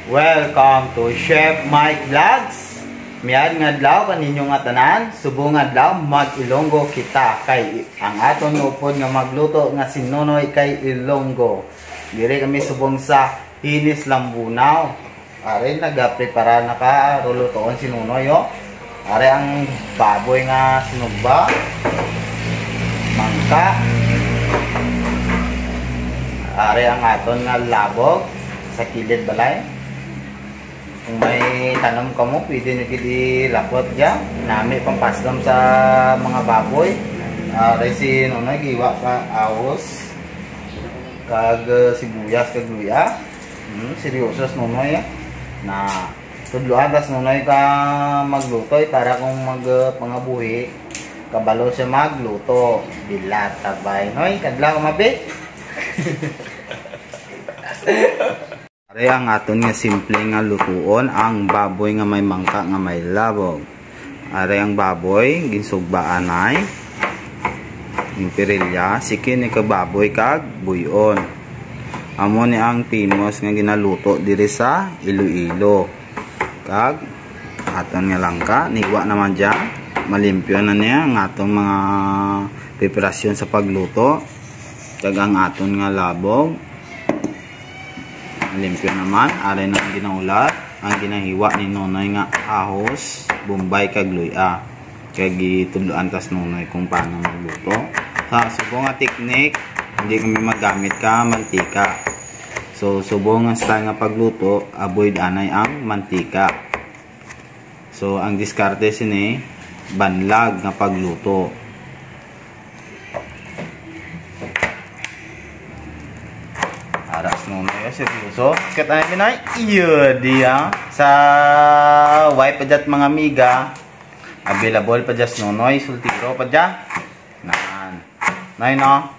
Welcome to Chef Mike Vlogs. Miad nga adlaw kaninyo nga tanan, subong adlaw mag-Ilonggo kita kay ang aton upod nga magluto nga sinunoy kay Ilonggo. Dire kami subong sa Hinis Lambunaw. Are nagaprepara na ka rulutoon sinunoy yo. Are ang baboy nga sinugba, mangka. Are ang aton nga labog sa kilid balay. Kung may tanong ka mo, pwede nyo ilapot dyan. Nami pang pasdam sa mga baboy. Resi nunay, giwa ka awos. Kag sibuyas, kag luya. Seryosos nunay. Na tudluan, tas nunay ka magluto. Para kung magpangabuhi, kabalo siya magluto. Bilat, tabay. Noy, kadlaw mabit. Are ang aton nga simple nga lutuon ang baboy nga may mangka nga may labog. Are ang baboy ginsugbaan ay imperilya, sikin ni ka baboy kag buyon. Amo ni ang timos nga ginaluto diri sa Iloilo. Kag aton nga langka niwa naman diyan, malimpyo na niya ang atong mga preparasyon sa pagluto. Kag ang aton nga labog limpyo naman, are nang ginaulat ang ginahiwa ni nonay nga ahos, bombay kag luya. Kag gitudloan tas nonay kung paano magluto. Sa subong nga teknik, hindi kami magamit ka mantika. So subong nga style nga pagluto, avoid anay ang mantika. So ang diskarte sini banlag nga pagluto. Aras nunay seryoso. Kat ano pinay? Iya dia sa wife pa dyan mga amiga. Available pa dyan nunoy. Sultiro pa dyan. Naan. Nay no?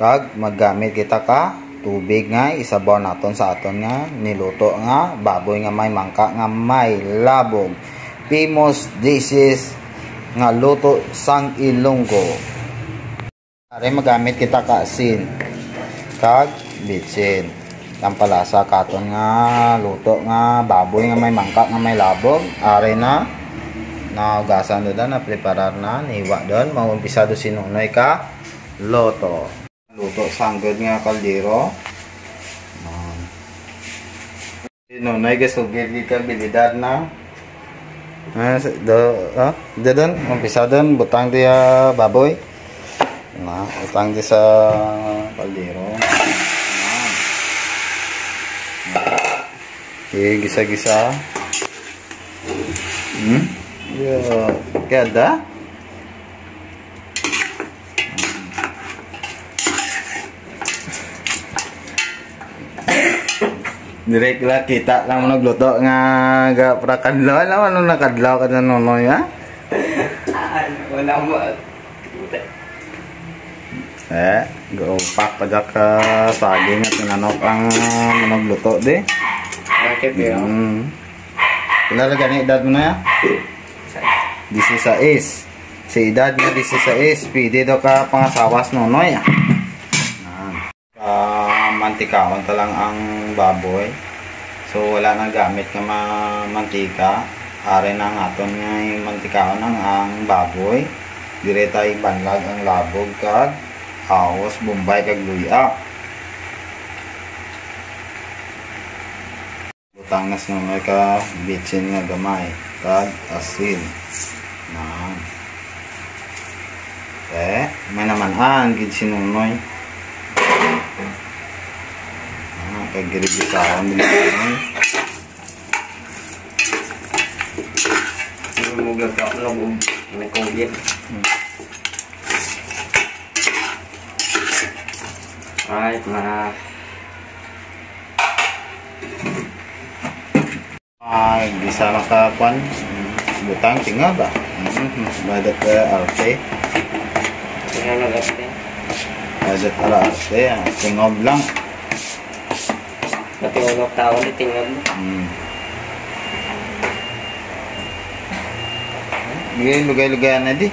Kag maggamit kita ka tubig nga isabaw naton sa aton nga niluto nga baboy nga may mangka nga may labog. Famous dishes nga luto sang Ilonggo. Are magamit kita ka asin kag bitsin. Tampalasa katon nga luto nga baboy nga may mangka nga may labog. Are na naugasan do na preparar na niwa don maumpisa do sinunoy ka luto. Luto sanggod nga kaldero. Sinunoy gasugid ka bilidad na. Don umpisa don butang dia baboy. Nah, utang di sa kaldero. Okay, gisa-gisa. Ya, kaya ada. Direct lah kita lang nagluto nga ga prakadlaw naman nung nakadlaw ka na nonoy ha. Wala mo. Gaupak pa dyan ka saging at tinanok ang magluto di. Bakit yun? Kailan gani edad mo na ya? 16. Si edad niya 16. Pwede daw ka pangasawas nonoy. Mantikaon talang ang baboy. So wala nang gamit nga mantika. Are na nga aton nga mantikaon ang baboy. Dire tayo banlag ang labog kag ahos, bombay kag luya. Butang nas nga ka bitsin nga gamay kag asin. Nan. May naman ang gid sinunoy. Kag girigisaon din naman. Sumugag ka labog may kongit. Right, na. Ay, bisa makakuan. Butang tinggal ba? Badat ke arte. Tinggal arte. Badat arte, tinggal lang. Natingog tao ni tinggal. Lugay-lugay na di.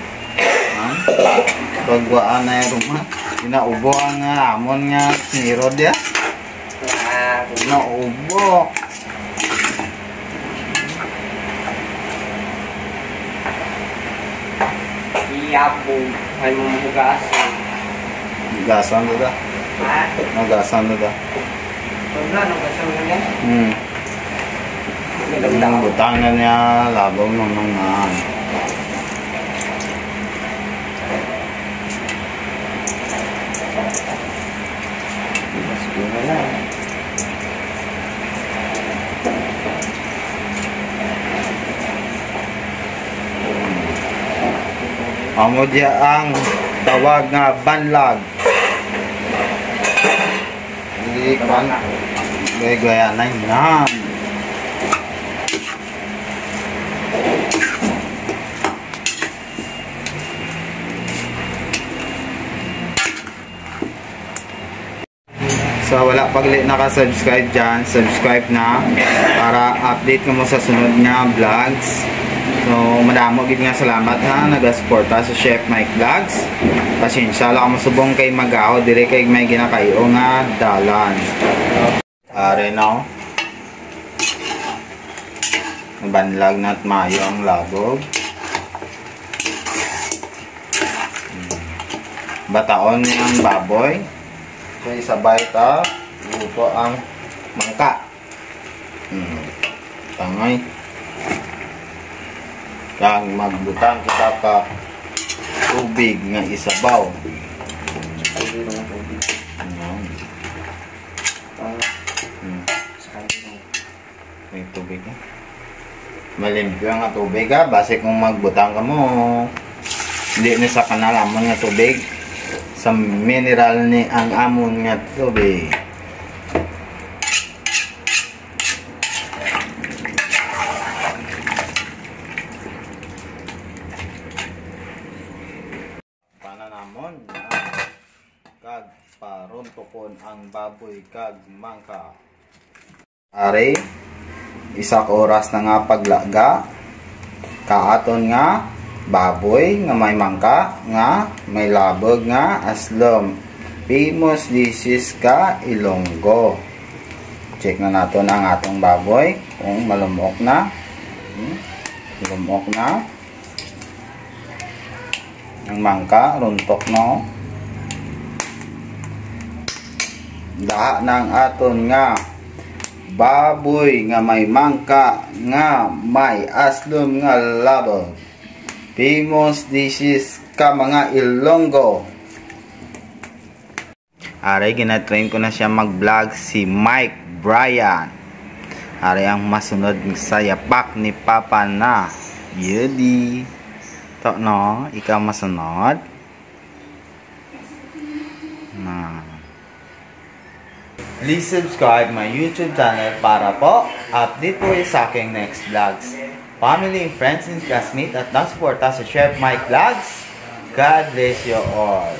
Pagwaan na yung rumah. Inaubo ang amon nga sinirod ya. Naubo. Iyabog. Ay mo hugasan. Hugasan na da. Ha? Hugasan na da. Wala, hugasan na yan. Ang butang na niya, labaw naman na. Siguro na. Amo diya ang tawag nga banlag. Hindi kan gaya na yan. So wala pag naka-subscribe dyan, subscribe na para update ka mo sa sunod nga vlogs. So madamo gid nga salamat ha nagasuporta sa Chef Mike Vlogs. Pasensya lang mo subong kay magaho dire kay may ginakayo nga dalan. Are now. Banlag na't mayo ang labog. Bataon ang baboy. So isabay ta luto ang mangka. Tangay. Yang magbutang kita ka tubig nga isabaw. May tubig na. Malimpyo nga tubig ha. Base kung magbutang ka mo. Hindi na sa kanal amon nga tubig. Sa mineral ni ang amon nga tubig. Pananamon kag paruntokon ang baboy kag mangka. Are isa ka oras na nga paglaga kaaton nga baboy nga may mangka nga may labog nga aslom. Famous dishes ka Ilonggo. Check na nato ang atong baboy kung malumok na. Lumok na. Ang mangka runtok no. Daha ng aton nga baboy nga may mangka nga may aslom nga labog. Famous dishes ka mga Ilonggo. Aray, gina-train ko na siya mag-vlog si Mike Brian. Aray ang masunod sa yapak ni Papa na. Yudi. To no, ikaw masunod. Na. Please subscribe my YouTube channel para po update po sa aking next vlogs. Family, friends, and classmates at nagsuporta sa Chef Mike Vlogs. God bless you all.